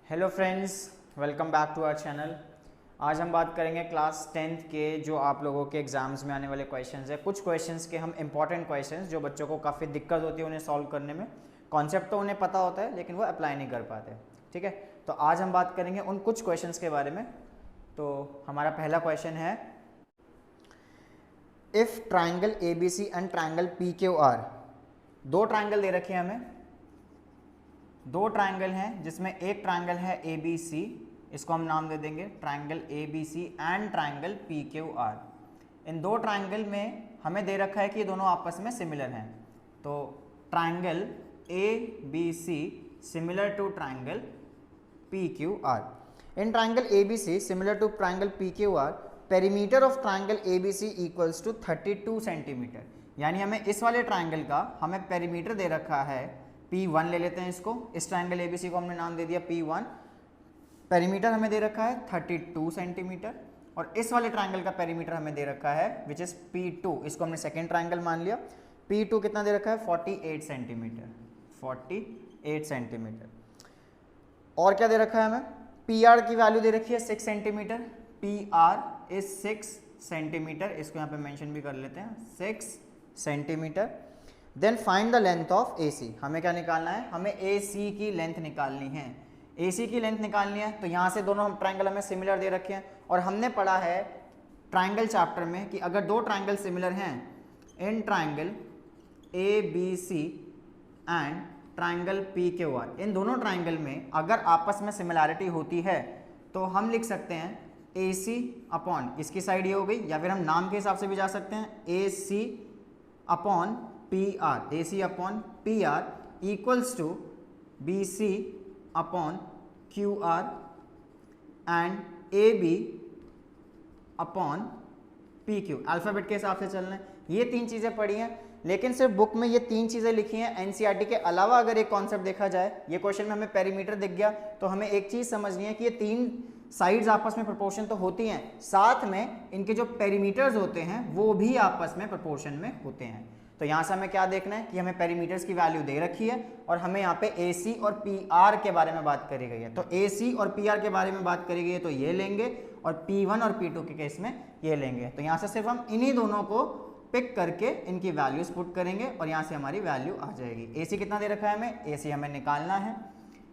Hello friends, welcome back to our channel. आज हम बात करेंगे क्लास 10th के जो आप लोगों के एग्जाम्स में आने वाले क्वेश्चंस हैं। कुछ क्वेश्चंस के हम इंपॉर्टेंट क्वेश्चंस जो बच्चों को काफ़ी दिक्कत होती है उन्हें सॉल्व करने में। कॉन्सेप्ट तो उन्हें पता होता है लेकिन वो अप्लाई नहीं कर पाते। ठीक है, तो आज हम बात करेंगे उन कुछ क्वेश्चंस के बारे में। तो हमारा पहला क्वेश्चन है, if triangle ABC and triangle PQR, दो ट्राइंगल दे रखे हैं हमें, दो ट्राइंगल हैं जिसमें एक ट्राइंगल है ABC, इसको हम नाम दे देंगे triangle ABC and triangle PQR। इन दो ट्राइंगल में हमें दे रखा है कि ये दोनों आपस में सिमिलर हैं। तो triangle ABC similar to triangle PQR। In triangle ABC similar to triangle PQR, perimeter of triangle ABC equals to 32 centimetre. यानी हमें इस वाले ट्राइंगल का हमें पेरीमीटर दे रखा है P1, ले लेते हैं इसको। इस ट्राइंगल ABC को हमने नाम दे दिया P1। पेरीमीटर हमें दे रखा है 32 सेंटीमीटर, और इस वाले ट्राइंगल का पेरीमीटर हमें दे रखा है विच इज P2। इसको हमने सेकेंड ट्राइंगल मान लिया। P2 कितना दे रखा है? 48 सेंटीमीटर। 48 सेंटीमीटर। और क्या दे रखा है हमें? PR की वैल्यू दे रखी है 6 सेंटीमीटर। PR is 6 centimetre. इसको यहाँ पे मेंशन भी कर लेते हैं, 6 centimetre. Then find the length of AC। हमें क्या निकालना है? हमें AC की लेंथ निकालनी है। AC की लेंथ निकालनी है तो यहाँ से दोनों ट्राइंगल हमें सिमिलर दे रखे हैं, और हमने पढ़ा है ट्राइंगल चैप्टर में कि अगर दो ट्राइंगल सिमिलर हैं, इन triangle ABC and triangle PQR, इन दोनों ट्राइंगल में अगर आपस में सिमिलैरिटी होती है तो हम लिख सकते हैं AC अपॉन, इसकी साइड ये हो गई, या फिर हम नाम के हिसाब से भी जा सकते हैं, AC upon PR, AC upon PR equals to BC upon QR and AB upon PQ। Alphabet के हिसाब से चलना है। ये तीन चीज़ें पढ़ी हैं, लेकिन सिर्फ बुक में ये तीन चीज़ें लिखी हैं। NCERT के अलावा अगर एक कॉन्सेप्ट देखा जाए, ये क्वेश्चन में हमें पेरीमीटर दिख गया तो हमें एक चीज़ समझनी है कि ये तीन साइड्स आपस में प्रोपोर्शन तो होती हैं, साथ में इनके जो पेरीमीटर्स होते हैं वो भी आपस में प्रोपोर्शन में होते हैं। तो यहाँ से हमें क्या देखना है कि हमें पेरीमीटर्स की वैल्यू दे रखी है और हमें यहाँ पे AC और PR के बारे में बात करी गई है। तो AC और PR के बारे में बात करी गई है तो ये लेंगे, और P1 और P2 के केस में ये लेंगे। तो यहाँ से सिर्फ हम इन्हीं दोनों को पिक करके इनकी वैल्यूज पुट करेंगे और यहाँ से हमारी वैल्यू आ जाएगी। AC कितना दे रखा है हमें? AC हमें निकालना है,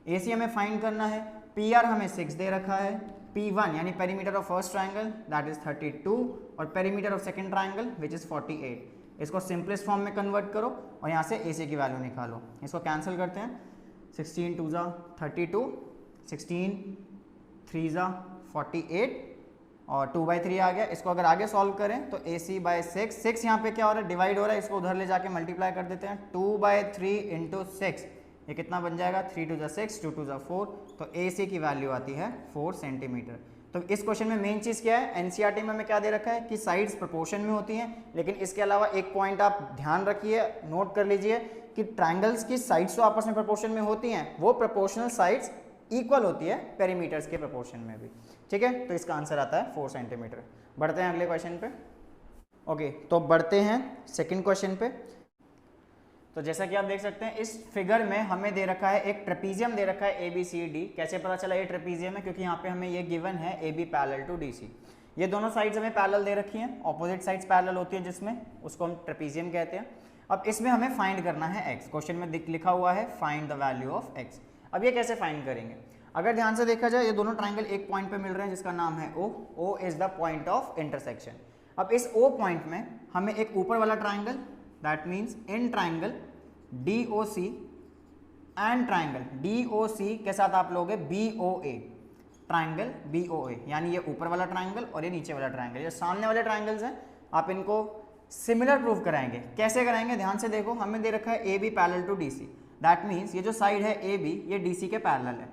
AC हमें फाइंड करना है। PR हमें 6 दे रखा है। P1 यानी perimeter of first triangle that is 32, और perimeter of second triangle which is 48। इसको सिंपलेस्ट फॉर्म में कन्वर्ट करो और यहाँ से AC की वैल्यू निकालो। इसको कैंसिल करते हैं, 16 2 32, 16 3 48 और 2/3 आ गया। इसको अगर आगे सॉल्व करें तो AC बाय 6 यहाँ पे क्या हो रहा है? डिवाइड हो रहा है। इसको उधर ले जाके मल्टीप्लाई कर देते हैं, 2/3 इंटू 6, ये कितना बन जाएगा? 3 2 6, 2 2 4। तो AC की वैल्यू आती है 4 सेंटीमीटर। तो इस क्वेश्चन में मेन चीज़ क्या है? NCERT में हमें क्या दे रखा है कि साइड्स प्रोपोर्शन में होती हैं, लेकिन इसके अलावा एक पॉइंट आप ध्यान रखिए, नोट कर लीजिए कि ट्राइंगल्स की साइड्स तो आपस में प्रोपोर्शन में होती हैं, वो प्रोपोर्शनल साइड्स इक्वल होती है पेरीमीटर्स के प्रोपोर्शन में भी। ठीक है, तो इसका आंसर आता है 4 सेंटीमीटर। बढ़ते हैं अगले क्वेश्चन पे। ओके, तो बढ़ते हैं सेकेंड क्वेश्चन पे। तो जैसा कि आप देख सकते हैं इस फिगर में हमें दे रखा है एक ट्रेपीजियम दे रखा है ABCD। कैसे पता चला ये ट्रेपीजियम है? क्योंकि यहाँ पे हमें ये गिवन है AB पैरेलल टू DC। ये दोनों साइड्स हमें पैरेलल दे रखी हैं, ऑपोजिट साइड्स पैरेलल होती है जिसमें, उसको हम ट्रेपीजियम कहते हैं। अब इसमें हमें फाइंड करना है x। क्वेश्चन में लिखा हुआ है find the value of x। अब ये कैसे फाइंड करेंगे? अगर ध्यान से देखा जाए ये दोनों ट्राइंगल एक पॉइंट पे मिल रहे हैं जिसका नाम है O। O is the point of intersection. अब इस O पॉइंट में हमें एक ऊपर वाला triangle that means in triangle DOC and triangle DOC के साथ आप लोगे BOA, ट्राइंगल BOA, यानी ये ऊपर वाला ट्राइंगल और ये नीचे वाला ट्राइंगल, ये सामने वाले ट्राइंगल्स हैं। आप इनको सिमिलर प्रूव कराएंगे। कैसे कराएंगे? ध्यान से देखो, हमें दे रखा है AB parallel to DC, that means ये जो साइड है AB ये DC के पैरेलल है,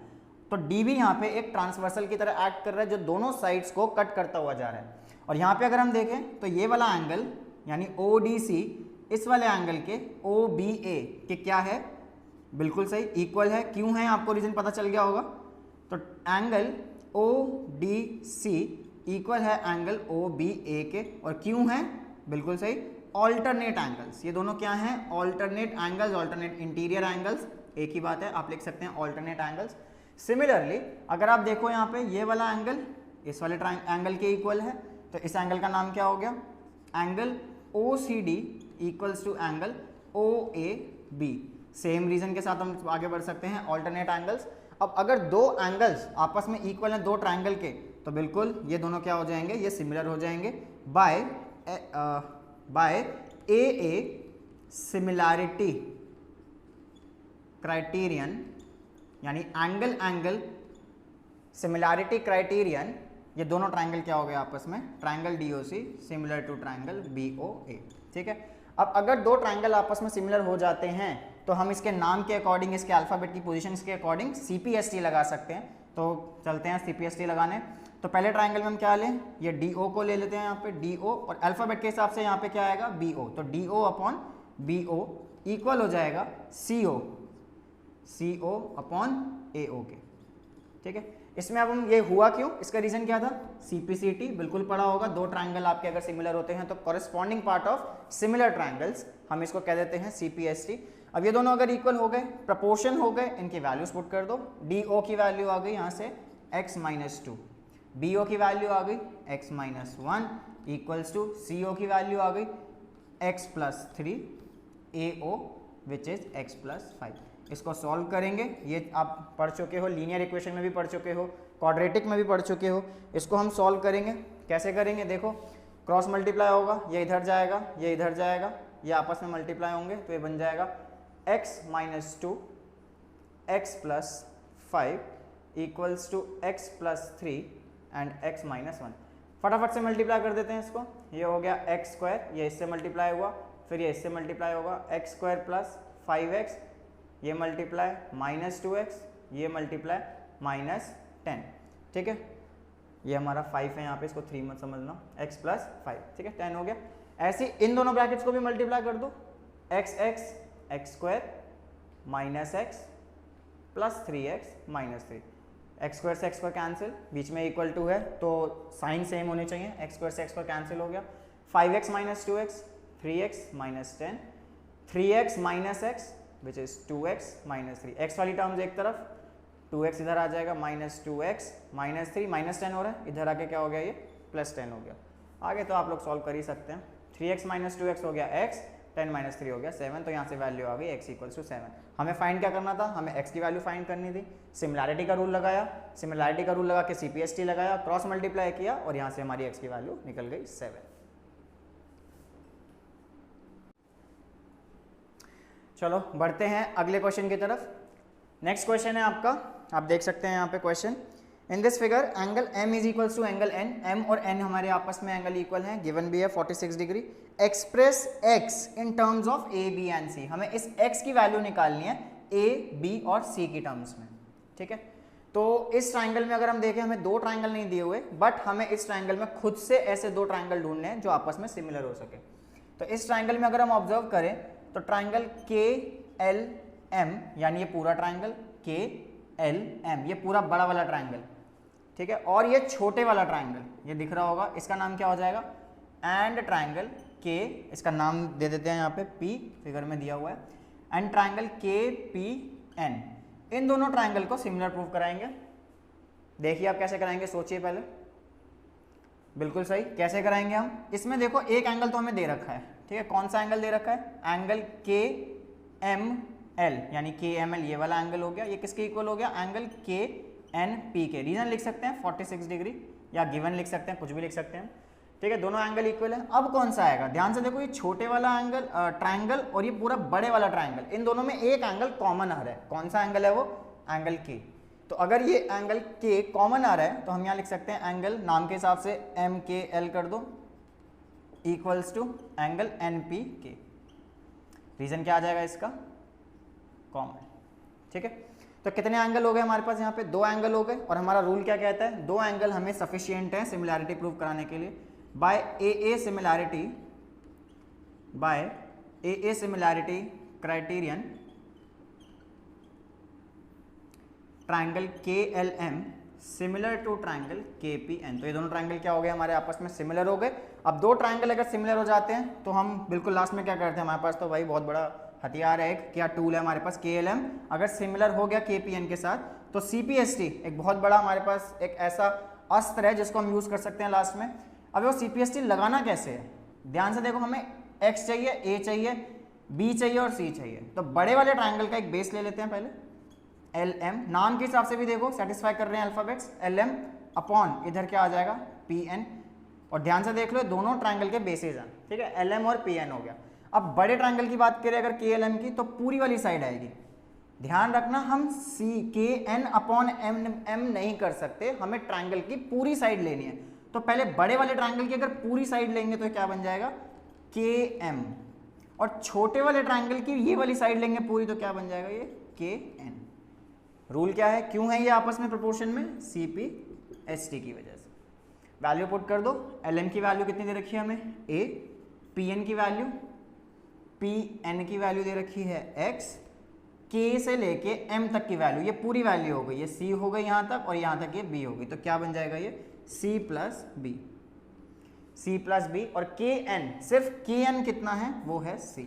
तो DB यहाँ पे एक ट्रांसवर्सल की तरह एक्ट कर रहा है जो दोनों साइड्स को कट करता हुआ जा रहा है। और यहाँ पे अगर हम देखें तो ये वाला एंगल यानी ODC इस वाले एंगल के OBA के क्या है? बिल्कुल सही, इक्वल है। क्यों है? आपको रीजन पता चल गया होगा। तो एंगल ODC इक्वल है एंगल OBA के, और क्यों है? बिल्कुल सही, ऑल्टरनेट एंगल्स। ये दोनों क्या हैं? Alternate angles, alternate interior angles. एक ही बात है, आप लिख सकते हैं ऑल्टरनेट एंगल्स। सिमिलरली अगर आप देखो यहाँ पे ये वाला एंगल इस वाले एंगल के इक्वल है, तो इस एंगल का नाम क्या हो गया, angle OCD equals to angle OAB। Same reason के साथ हम आगे बढ़ सकते हैं, ऑल्टरनेट एंगल्स। अब अगर दो एंगल्स आपस में इक्वल हैं दो ट्रायंगल के, तो बिल्कुल ये दोनों क्या हो जाएंगे, ये सिमिलर हो जाएंगे बाय AA सिमिलैरिटी क्राइटेरियन, यानी एंगल एंगल सिमिलैरिटी क्राइटेरियन। ये दोनों ट्रायंगल क्या हो गए आपस में, triangle DOC similar to triangle BOA। ठीक है, अब अगर दो ट्रायंगल आपस में सिमिलर हो जाते हैं तो हम इसके नाम के अकॉर्डिंग, इसके अल्फाबेट की पोजीशंस के अकॉर्डिंग CPST लगा सकते हैं। तो चलते हैं CPST लगाने। तो पहले ट्रायंगल में हम क्या लें, ये DO को ले लेते हैं यहाँ पे, DO, और अल्फाबेट के हिसाब से यहाँ पे क्या आएगा, BO। तो DO अपॉन BO इक्वल हो जाएगा CO अपॉन AO के। ठीक है, इसमें अब हम ये हुआ क्यों, इसका रीजन क्या था, CPCT बिल्कुल पढ़ा होगा। दो ट्रायंगल आपके अगर सिमिलर होते हैं तो corresponding part of similar triangles हम इसको कह देते हैं CPST। अब ये दोनों अगर इक्वल हो गए, प्रपोर्शन हो गए, इनकी वैल्यूज पुट कर दो। DO की वैल्यू आ गई यहाँ से x-2, BO की वैल्यू आ गई x-1 इक्वल्स टू CO की वैल्यू आ गई x+3, AO which is x+5। इसको सॉल्व करेंगे, ये आप पढ़ चुके हो, लीनियर इक्वेशन में भी पढ़ चुके हो, क्वाड्रेटिक में भी पढ़ चुके हो। इसको हम सॉल्व करेंगे, कैसे करेंगे, देखो क्रॉस मल्टीप्लाई होगा, ये इधर जाएगा, ये इधर जाएगा, ये आपस में मल्टीप्लाई होंगे, तो ये बन जाएगा x-2 x+5 equals to x+3 and x-1। फटाफट से मल्टीप्लाई कर देते हैं इसको, ये हो गया x², ये इससे मल्टीप्लाई हुआ, फिर ये इससे मल्टीप्लाई होगा x² + 5x, ये मल्टीप्लाई -2x, ये मल्टीप्लाई -10। ठीक है, ये हमारा 5 है यहाँ पे, इसको 3 मत समझना, x+5। ठीक है, 10 हो गया। ऐसे इन दोनों ब्रैकेट्स को भी मल्टीप्लाई कर दो, x x² -x + 3x -3, x² से x² कैंसिल, बीच में इक्वल टू है तो साइन सेम होने चाहिए, x² से x² कैंसिल हो गया, 5x - 2x 3x - 10, 3x - x which is 2x - 3, x वाली टर्म्स एक तरफ, 2x इधर आ जाएगा, -2x -3 -10 हो रहा है, इधर आके क्या हो गया, ये +10 हो गया। आगे तो आप लोग सॉल्व कर ही सकते हैं, 3x - 2x हो गया x, 10 - 3 हो गया 7, तो यहाँ से वैल्यू आ गई x = 7। हमें फाइंड क्या करना था, हमें x की वैल्यू फाइंड करनी थी। सिमिलैरिटी का रूल लगाया, सिमिलैरिटी का रूल लगा के CPST लगाया, क्रॉस मल्टीप्लाई किया और यहाँ से हमारी x की वैल्यू निकल गई 7। चलो बढ़ते हैं अगले क्वेश्चन की तरफ। नेक्स्ट क्वेश्चन है आपका, आप देख सकते हैं यहाँ पे question, in this figure angle M is equals to angle N, M और N हमारे आपस में एंगल इक्वल हैं, गिवन भी है 46 degree. Express x in terms of A, B and C, हमें इस x की वैल्यू निकालनी है A, B और C की टर्म्स में। ठीक है, तो इस ट्राइंगल में अगर हम देखें, हमें दो ट्राइंगल नहीं दिए हुए, बट हमें इस ट्राइंगल में खुद से ऐसे दो ट्राइंगल ढूंढने हैं जो आपस में सिमिलर हो सके। तो इस ट्राइंगल में अगर हम ऑब्जर्व करें तो ट्राइंगल KLM, यानी ये पूरा ट्राइंगल KLM, ये पूरा बड़ा वाला ट्राइंगल, ठीक है, और ये छोटे वाला ट्राइंगल ये दिख रहा होगा, इसका नाम क्या हो जाएगा, एंड ट्राइंगल K, इसका नाम दे देते हैं यहाँ पे P, फिगर में दिया हुआ है, एंड ट्राइंगल KPN, इन दोनों ट्राइंगल को सिमिलर प्रूव कराएंगे। देखिए आप कैसे कराएंगे, सोचिए पहले। बिल्कुल सही, कैसे कराएंगे हम, इसमें देखो एक एंगल तो हमें दे रखा है, ठीक है, कौन सा एंगल दे रखा है, एंगल KML, यानी KML ये वाला एंगल हो गया, ये किसके इक्वल हो गया, एंगल KNP के। रीजन लिख सकते हैं 46 डिग्री, या गिवन लिख सकते हैं, कुछ भी लिख सकते हैं, ठीक है, दोनों एंगल इक्वल है। अब कौन सा आएगा, ध्यान से देखो, ये छोटे वाला एंगल ट्राइंगल और ये पूरा बड़े वाला ट्राइंगल, इन दोनों में एक एंगल कॉमन आ रहा है, कौन सा एंगल है वो, एंगल K। तो अगर ये एंगल K कॉमन आ रहा है तो हम यहाँ लिख सकते हैं एंगल, नाम के हिसाब से MKL कर दो, equals to angle NPK। Reason क्या आ जाएगा इसका, कॉमन। ठीक है, तो कितने एंगल हो गए हमारे पास, यहाँ पे दो एंगल हो गए, और हमारा रूल क्या कहता है, दो एंगल हमें सफिशिएंट है सिमिलैरिटी प्रूव कराने के लिए। By AA similarity criterion, triangle KLM similar to triangle KPN, तो ये दोनों ट्राइंगल क्या हो गए हमारे आपस में सिमिलर हो गए। अब दो ट्राइंगल अगर सिमिलर हो जाते हैं तो हम बिल्कुल लास्ट में क्या करते हैं, हमारे पास तो भाई बहुत बड़ा हथियार है एक, क्या टूल है हमारे पास KLM। अगर सिमिलर हो गया KPN के साथ तो CPST एक बहुत बड़ा हमारे पास एक ऐसा अस्त्र है जिसको हम यूज कर सकते हैं लास्ट में। अब वो CPST लगाना कैसे है, ध्यान से देखो, हमें X चाहिए, A चाहिए, B चाहिए और C चाहिए। तो बड़े वाले ट्राइंगल का एक बेस ले लेते हैं पहले, LM, नाम के हिसाब से भी देखो सेटिस्फाई कर रहे हैं अल्फाबेट्स, LM अपॉन इधर क्या आ जाएगा PN, और ध्यान से देख लो दोनों ट्राइंगल के बेसिस हैं, ठीक है, LM और PN हो गया। अब बड़े ट्राइंगल की बात करें अगर KLM की, तो पूरी वाली साइड आएगी। ध्यान रखना हम KN अपॉन M नहीं कर सकते, हमें ट्राइंगल की पूरी साइड लेनी है। तो पहले बड़े वाले ट्राइंगल की अगर पूरी साइड लेंगे तो क्या बन जाएगा KM, और छोटे वाले ट्राइंगल की ये वाली साइड लेंगे पूरी तो क्या बन जाएगा ये KN। रूल क्या है, क्यों है ये आपस में प्रोपोर्शन में, CPST की वजह से। वैल्यू पुट कर दो, LM की वैल्यू कितनी दे रखी है हमें A, PN की वैल्यू, PN की वैल्यू दे रखी है X, K से लेके M तक की वैल्यू, ये पूरी वैल्यू हो गई, ये C हो गई यहाँ तक और यहाँ तक ये B हो गई, तो क्या बन जाएगा ये C plus B, C plus B, और KN सिर्फ KN कितना है वो है C।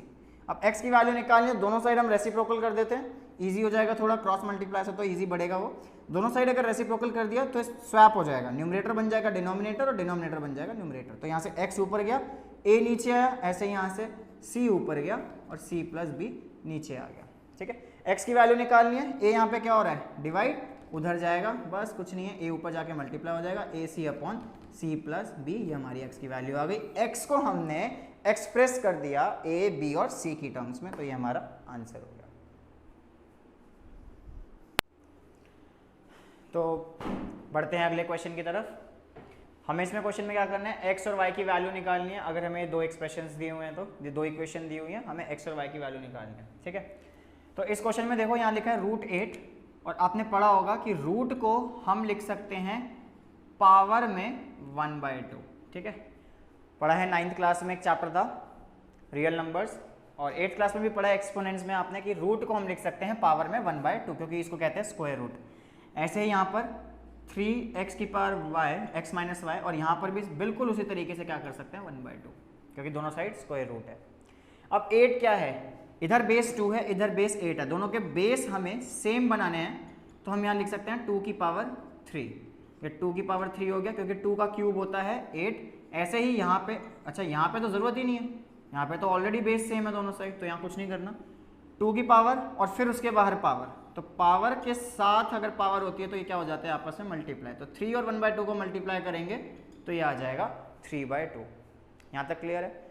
अब X की वैल्यू निकालनी है, दोनों साइड हम रेसिप्रोकल कर देते हैं, इजी हो जाएगा, थोड़ा क्रॉस मल्टीप्लाई से तो इजी बढ़ेगा वो। दोनों साइड अगर रेसिप्रोकल कर दिया तो स्वैप हो जाएगा, न्यूमरेटर बन जाएगा डिनोमिनेटर और डिनोमिनेटर बन जाएगा न्यूमरेटर। तो यहाँ से X ऊपर गया, A नीचे आया, ऐसे यहाँ से C ऊपर गया और C प्लस B नीचे आ गया, ठीक है। X की वैल्यू निकालनी है, A यहाँ पे क्या हो रहा है डिवाइड, उधर जाएगा, बस कुछ नहीं है, A ऊपर जाके मल्टीप्लाई हो जाएगा, AC upon C plus B, ये हमारी X की वैल्यू आ गई। X को हमने एक्सप्रेस कर दिया A, B और C की टर्म्स में, तो ये हमारा आंसर हो गया। तो बढ़ते हैं अगले क्वेश्चन की तरफ। हमें इसमें क्वेश्चन में क्या करना है, x और y की वैल्यू निकालनी है। अगर हमें दो एक्सप्रेशंस दिए हुए हैं तो ये दो इक्वेशन दी हुई है, हमें x और y की वैल्यू निकालनी है, ठीक है। तो इस क्वेश्चन में देखो यहाँ लिखा है √8, और आपने पढ़ा होगा कि रूट को हम लिख सकते हैं पावर में 1/2, ठीक है। पढ़ा है 9th क्लास में, एक चैप्टर था रियल नंबर्स, और 8th क्लास में भी पढ़ा है एक्सपोनेंट्स में आपने, कि रूट को हम लिख सकते हैं पावर में 1/2, क्योंकि इसको कहते हैं स्क्वायर रूट। ऐसे ही यहाँ पर 3x की power y, x minus y, और यहाँ पर भी बिल्कुल उसी तरीके से क्या कर सकते हैं 1/2, क्योंकि दोनों साइड स्क्वायर रूट है। अब 8 क्या है, इधर बेस 2 है, इधर बेस 8 है, दोनों के बेस हमें सेम बनाने हैं, तो हम यहाँ लिख सकते हैं 2 की पावर 3। ये 2 की पावर 3 हो गया, क्योंकि 2 का क्यूब होता है 8। ऐसे ही यहाँ पे, अच्छा यहाँ पे तो ज़रूरत ही नहीं है, यहाँ पे तो ऑलरेडी बेस सेम है दोनों साइड, तो यहाँ कुछ नहीं करना। 2 की पावर और फिर उसके बाहर पावर, तो पावर के साथ अगर पावर होती है तो ये क्या हो जाता है आपस में मल्टीप्लाई, तो 3 और 1/2 को मल्टीप्लाई करेंगे तो ये आ जाएगा 3/2। यहाँ तक क्लियर है।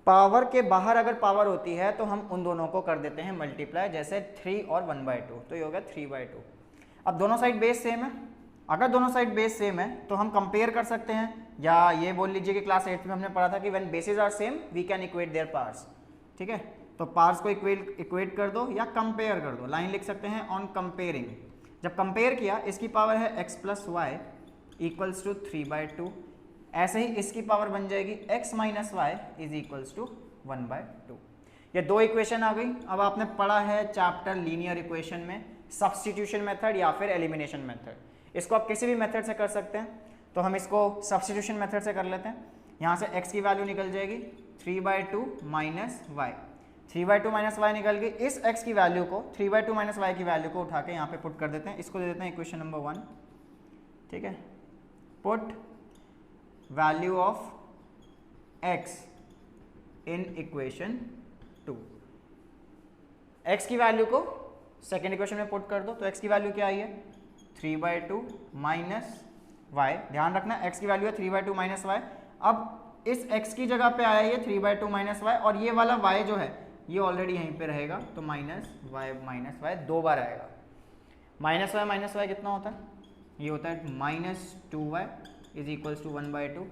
पावर के बाहर अगर पावर होती है तो हम उन दोनों को कर देते हैं मल्टीप्लाई, जैसे 3 और 1/2, तो ये हो गया 3/2। अब दोनों साइड बेस सेम है, अगर दोनों साइड बेस सेम है तो हम कंपेयर कर सकते हैं, या ये बोल लीजिए कि क्लास 8 में हमने पढ़ा था कि when basis are same we can equate their parts, ठीक है। तो पार्ट्स को इक्वेट कर दो या कंपेयर कर दो, लाइन लिख सकते हैं ऑन कंपेयरिंग। जब कंपेयर किया, इसकी पावर है x plus y equals to 3/2, ऐसे ही इसकी पावर बन जाएगी x minus y is equals to 1/2। ये दो इक्वेशन आ गई। अब आपने पढ़ा है चैप्टर लीनियर इक्वेशन में सब्स्टिट्यूशन मेथड या फिर एलिमिनेशन मेथड, इसको आप किसी भी मेथड से कर सकते हैं, तो हम इसको सब्स्टिट्यूशन मेथड से कर लेते हैं। यहाँ से x की वैल्यू निकल जाएगी 3/2 माइनस वाई, 3/2 माइनस वाई निकल गई। इस x की वैल्यू को 3/2 माइनस वाई की वैल्यू को उठा के यहाँ पे पुट कर देते हैं, इसको दे देते हैं इक्वेशन नंबर 1, ठीक है। Put value of x in equation 2, x की वैल्यू को सेकेंड इक्वेशन में पुट कर दो, तो x की वैल्यू क्या आई है 3/2 माइनस वाई। ध्यान रखना x की वैल्यू है 3/2 माइनस वाई। अब इस x की जगह पे आया ये 3/2 माइनस वाई, और ये वाला y जो है ये ऑलरेडी यहीं पे रहेगा, तो माइनस वाई दो बार आएगा। माइनस वाई कितना होता है, ये होता है -2y इज इक्वल्स टू 1/2।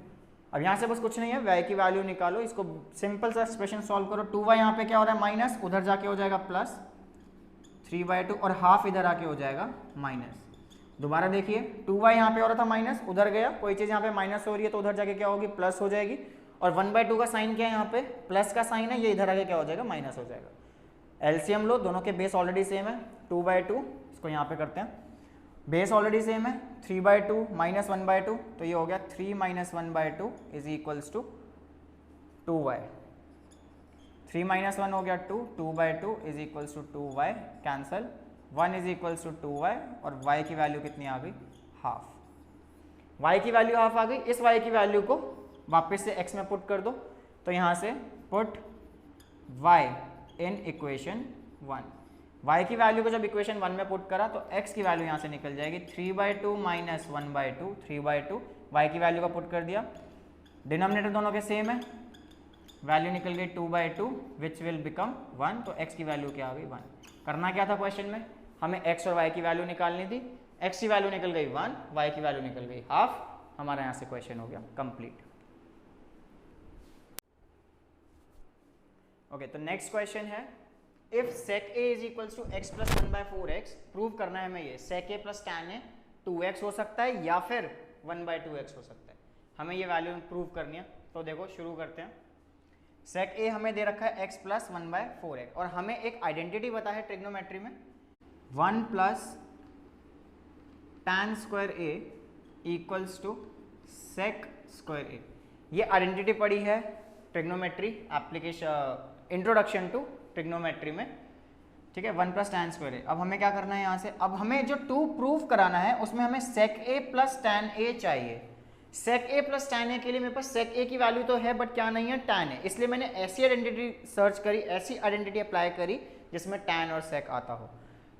अब यहाँ से बस कुछ नहीं है, y की वैल्यू निकालो, इसको सिंपल सा एक्सप्रेशन सॉल्व करो। 2y यहाँ पे क्या हो रहा है माइनस, उधर जाके हो जाएगा प्लस 3/2, और हाफ इधर आके हो जाएगा माइनस। दोबारा देखिए 2y यहाँ पे हो रहा था माइनस, उधर गया, कोई चीज़ यहाँ पे माइनस हो रही है तो उधर जाके क्या होगी प्लस हो जाएगी, और 1/2 का साइन क्या है यहाँ पे प्लस का साइन है, ये इधर आके क्या हो जाएगा माइनस हो जाएगा। एलसीएम लो, दोनों के बेस ऑलरेडी सेम है 2/2, इसको यहाँ पे करते हैं, बेस ऑलरेडी सेम है 3/2 माइनस 1/2, तो ये हो गया 3 minus 1/2 is equals to 2y। 3 minus 1 हो गया 2, 2/2 is equals to 2y, cancel, 1 is equals to 2y और y की वैल्यू कितनी आ गई, हाफ। y की वैल्यू हाफ आ गई। इस y की वैल्यू को वापस से x में पुट कर दो, तो यहाँ से put y in equation 1। y की वैल्यू को जब इक्वेशन 1 में पुट करा तो x की वैल्यू यहाँ से निकल जाएगी 3/2 माइनस 1/2, 3/2, y की वैल्यू का पुट कर दिया, डिनोमिनेटर दोनों के सेम है, वैल्यू निकल गई 2/2 विच विल बिकम 1, तो x की वैल्यू क्या आ गई 1। करना क्या था क्वेश्चन में, हमें x और y की वैल्यू निकालनी थी, x की वैल्यू निकल गई 1, y की वैल्यू निकल गई हाफ, हमारा यहाँ से क्वेश्चन हो गया कंप्लीट। ओके, तो नेक्स्ट क्वेश्चन है, if sec a is equals to x plus 1/4x, prove करना है हमें ये sec a plus tan a 2x हो सकता है या फिर 1/2x हो सकता है, हमें ये वैल्यू प्रूव करनी है। तो देखो शुरू करते हैं। sec a हमें दे रखा है x प्लस 1/4x और हमें एक आइडेंटिटी पता है ट्रिग्नोमेट्री में 1 plus tan square a equals to sec square a। ये आइडेंटिटी पड़ी है trigonometry application, introduction to trigonometry में, ठीक है, 1 प्लस tan स्क्वायर a। अब हमें क्या करना है यहाँ से, अब हमें जो 2 प्रूव कराना है उसमें हमें sec a plus tan a चाहिए। sec a plus tan a के लिए मेरे पास sec a की वैल्यू तो है बट क्या नहीं है, tan a, इसलिए मैंने ऐसी आइडेंटिटी सर्च करी, ऐसी आइडेंटिटी अप्लाई करी जिसमें tan और sec आता हो।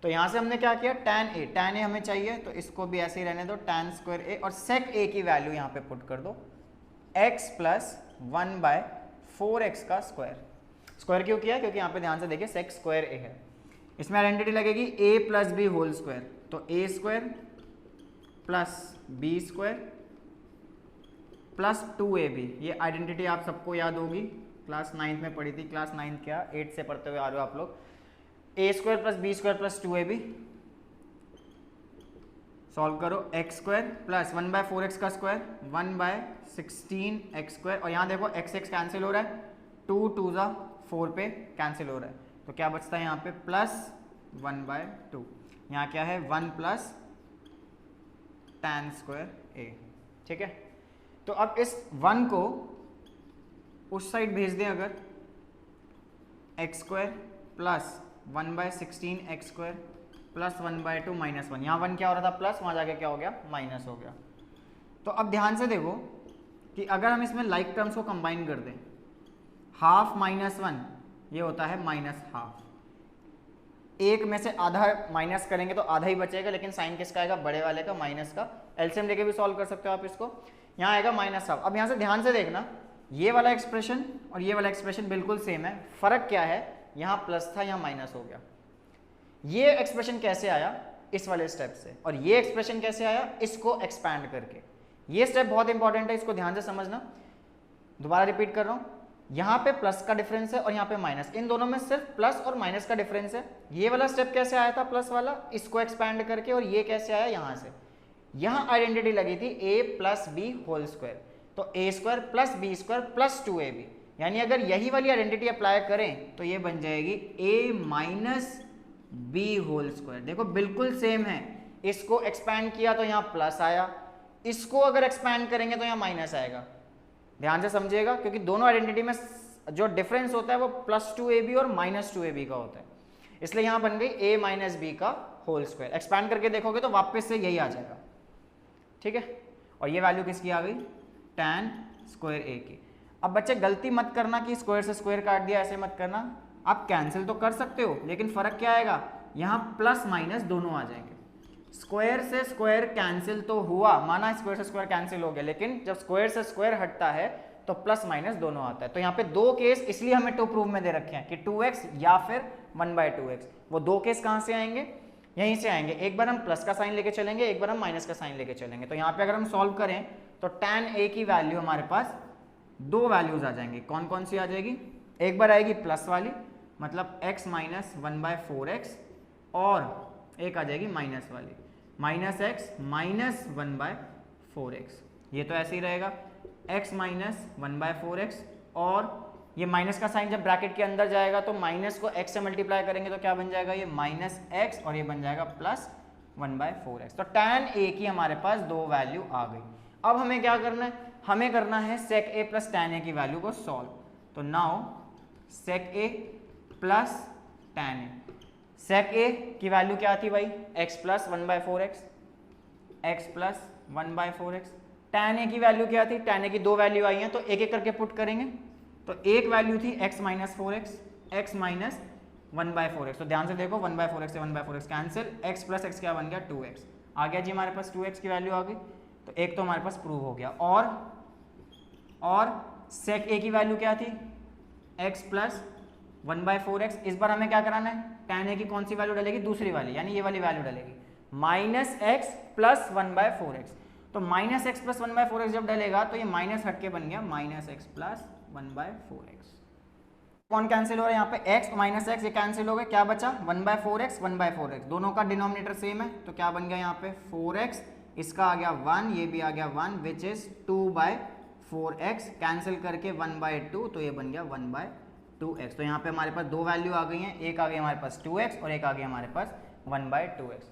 तो यहाँ से हमने क्या किया, tan a हमें चाहिए तो इसको भी ऐसे ही रहने दो, tan स्क्वायर a, और sec a की वैल्यू यहाँ पे पुट कर दो x प्लस 1/4x का स्क्वायर। स्क्वायर क्यों किया, क्योंकि यहाँ पे ध्यान से देखिए sec स्क्वायर a है, इसमें आइडेंटिटी लगेगी a plus B whole square, तो a square plus B square plus 2ab। ये आइडेंटिटी आप सबको याद होगी, क्लास 9th में पढ़ी थी, क्लास 9th क्या 8 से पढ़ते हुए आ रहे हो आप लोग। a square plus B square plus 2ab, solve करो, x स्क्वायर प्लस 1/4x का स्क्वायर 1/16x स्क्वायर, और यहाँ देखो x कैंसिल हो रहा है, 2 2 जा 4 पे कैंसिल हो रहा है, तो क्या बचता है यहाँ पे प्लस 1/2। यहाँ क्या है 1 प्लस tan स्क्वायर a, ठीक है। तो अब इस 1 को उस साइड भेज दें अगर, x square plus 1/16x square plus 1/2 minus 1, यहाँ 1 क्या हो रहा था प्लस, वहाँ जाके क्या हो गया माइनस हो गया। तो अब ध्यान से देखो कि अगर हम इसमें लाइक टर्म्स को कंबाइन कर दें, हाफ माइनस 1 ये होता है माइनस हाफ, एक में से आधा माइनस करेंगे तो आधा ही बचेगा, लेकिन साइन किसका आएगा, बड़े वाले का, माइनस का। एलसीएम लेके भी सॉल्व कर सकते हो आप इसको, यहाँ आएगा माइनस हाफ। अब यहाँ से ध्यान से देखना, ये वाला एक्सप्रेशन और ये वाला एक्सप्रेशन बिल्कुल सेम है, फर्क क्या है, यहाँ प्लस था यहाँ माइनस हो गया। ये एक्सप्रेशन कैसे आया, इस वाले स्टेप से, और ये एक्सप्रेशन कैसे आया, इसको एक्सपैंड करके। ये स्टेप बहुत इंपॉर्टेंट है, इसको ध्यान से समझना। दोबारा रिपीट कर रहा हूँ, यहाँ पे प्लस का डिफरेंस है और यहाँ पे माइनस, इन दोनों में सिर्फ प्लस और माइनस का डिफरेंस है। ये वाला स्टेप कैसे आया था प्लस वाला, इसको एक्सपैंड करके, और ये कैसे आया यहाँ से, यहाँ आइडेंटिटी लगी थी a plus B whole square, तो a square plus B square plus 2ab, यानी अगर यही वाली आइडेंटिटी अप्लाई करें तो ये बन जाएगी a minus B whole square. देखो बिल्कुल सेम है, इसको एक्सपैंड किया तो यहाँ प्लस आया, इसको अगर एक्सपैंड करेंगे तो यहाँ माइनस आएगा। ध्यान से समझिएगा, क्योंकि दोनों आइडेंटिटी में जो डिफरेंस होता है वो प्लस 2ab और माइनस 2ab का होता है, इसलिए यहाँ बन गई a माइनस बी का होल स्क्वायर। एक्सपैंड करके देखोगे तो वापस से यही आ जाएगा, ठीक है। और ये वैल्यू किसकी आ गई, tan स्क्वायर a की। अब बच्चे गलती मत करना कि स्क्वायर से स्क्वायर काट दिया, ऐसे मत करना, आप कैंसिल तो कर सकते हो लेकिन फर्क क्या आएगा, यहाँ प्लस माइनस दोनों आ जाएंगे। स्क्वायर से स्क्वायर कैंसिल तो हुआ, माना स्क्वायर से स्क्वायर कैंसिल हो गया, लेकिन जब स्क्वायर से स्क्वायर हटता है तो प्लस माइनस दोनों आता है। तो यहाँ पे दो केस इसलिए हमें टू प्रूव में दे रखे हैं कि 2x या फिर 1/2x। वो दो केस कहाँ से आएंगे, यहीं से आएंगे। एक बार हम प्लस का साइन लेके चलेंगे, एक बार हम माइनस का साइन लेके चलेंगे। तो यहाँ पे अगर हम सॉल्व करें तो tan a की वैल्यू हमारे पास दो वैल्यूज आ जाएंगी। कौन कौन सी आ जाएगी, एक बार आएगी प्लस वाली, मतलब x माइनस 1/4x, और एक आ जाएगी माइनस वाली, माइनस x माइनस 1/4x। ये तो ऐसे ही रहेगा, x माइनस 1/4x, और ये माइनस का साइन जब ब्रैकेट के अंदर जाएगा तो माइनस को x से मल्टीप्लाई करेंगे तो क्या बन जाएगा, ये माइनस x, और ये बन जाएगा प्लस 1/4x। तो tan a की हमारे पास दो वैल्यू आ गई। अब हमें क्या करना है, हमें करना है sec a plus tan a की वैल्यू को सॉल्व। तो now sec a plus tan a। sec a की वैल्यू क्या थी भाई, x plus 1/4x, x plus 1/4x। tan a की वैल्यू क्या थी, tan a की दो वैल्यू आई हैं तो एक एक करके पुट करेंगे। तो एक वैल्यू थी x minus 4x, x minus 1/4x। तो ध्यान से देखो 1/4x से 1/4x cancel, x plus x क्या बन गया 2x आ गया जी, हमारे पास 2x की वैल्यू आ गई। तो एक तो हमारे पास प्रूव हो गया। और sec a की वैल्यू क्या थी, x प्लस 1/4x। इस बार हमें क्या कराना है, tan a की कौन सी वैल्यू डलेगी, दूसरी वाली, यानी ये वाली वैल्यू डलेगी, माइनस x प्लस 1/4x। तो माइनस एक्स प्लस 1/4x जब डलेगा तो ये माइनस हटके बन गया माइनस एक्स प्लस 1/4x। कौन कैंसिल हो रहा है यहाँ पे, x माइनस एक्स, ये कैंसिल हो गया, क्या बचा 1/4x 1/4x, दोनों का डिनोमिनेटर सेम है तो क्या बन गया यहाँ पे 4x, इसका आ गया 1, ये भी आ गया 1 विच इज 2/4x, कैंसिल करके 1/2 तो ये बन गया 1/2x। तो यहाँ पे हमारे पास दो वैल्यू आ गई हैं, एक आ गई हमारे पास 2x और एक आ गई हमारे पास 1/2x।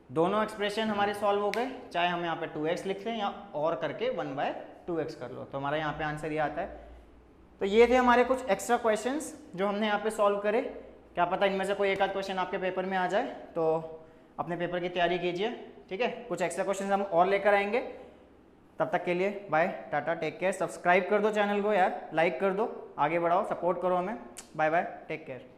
दोनों एक्सप्रेशन हमारे सॉल्व हो गए, चाहे हम यहाँ पे 2x लिख लें या और करके 1/2x कर लो, तो हमारा यहाँ पे आंसर ये आता है। तो ये थे हमारे कुछ एक्स्ट्रा क्वेश्चंस जो हमने यहाँ पे सॉल्व करे। क्या पता इनमें से कोई एक आध क्वेश्चन आपके पेपर में आ जाए, तो अपने पेपर की तैयारी कीजिए, ठीक है। कुछ एक्स्ट्रा क्वेश्चंस हम और लेकर आएंगे। तब तक के लिए bye, tata, take care. Subscribe कर दो चैनल को यार, लाइक कर दो, आगे बढ़ाओ, सपोर्ट करो हमें। Bye bye, take care.